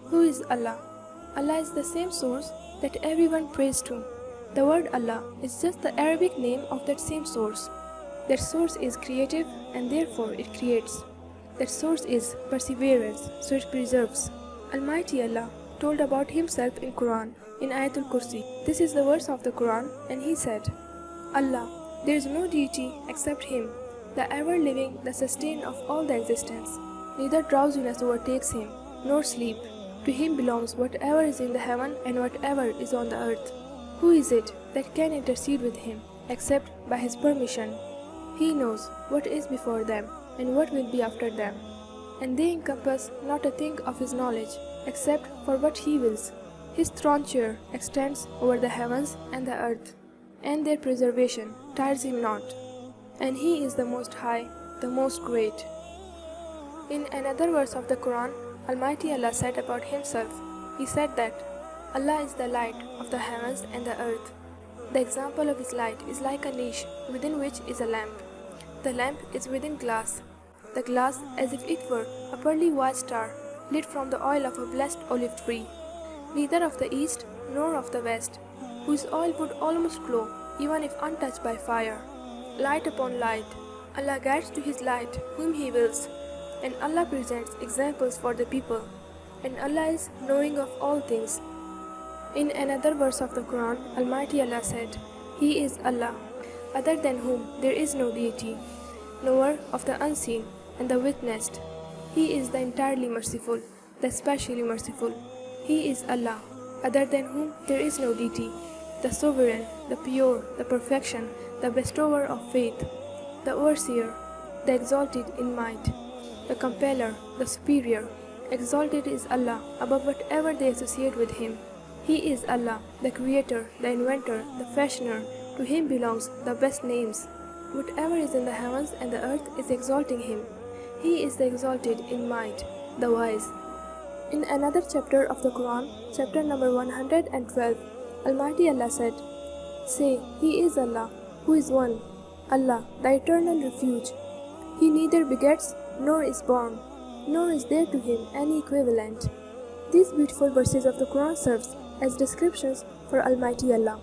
Who is Allah? Allah is the same source that everyone prays to. The word Allah is just the Arabic name of that same source. That source is creative and therefore it creates. That source is perseverance, so it preserves. Almighty Allah told about Himself in Quran, in Ayatul Kursi. This is the verse of the Quran, and He said, Allah, there is no deity except Him, the ever-living, the sustainer of all the existence. Neither drowsiness overtakes Him, nor sleep. To Him belongs whatever is in the heaven and whatever is on the earth. Who is it that can intercede with Him, except by His permission? He knows what is before them and what will be after them, and they encompass not a thing of His knowledge, except for what He wills. His throne chair extends over the heavens and the earth, and their preservation tires Him not. And He is the Most High, the Most Great. In another verse of the Quran, Almighty Allah said about Himself, He said that Allah is the light of the heavens and the earth. The example of His light is like a niche within which is a lamp. The lamp is within glass, the glass as if it were a pearly white star lit from the oil of a blessed olive tree, neither of the east nor of the west, whose oil would almost glow even if untouched by fire. Light upon light, Allah guides to His light whom He wills, and Allah presents examples for the people, and Allah is knowing of all things. In another verse of the Quran, Almighty Allah said, He is Allah, other than whom there is no deity, knower of the unseen and the witnessed. He is the entirely merciful, the specially merciful. He is Allah, other than whom there is no deity, the sovereign, the pure, the perfection, the bestower of faith, the overseer, the exalted in might, the compeller, the superior. Exalted is Allah above whatever they associate with Him. He is Allah, the creator, the inventor, the fashioner. To Him belongs the best names. Whatever is in the heavens and the earth is exalting Him. He is the exalted in might, the wise. In another chapter of the Quran, chapter number 112, Almighty Allah said, Say, He is Allah, who is one, Allah, the eternal refuge. He neither begets nor is born, nor is there to Him any equivalent. These beautiful verses of the Quran serves as descriptions for Almighty Allah.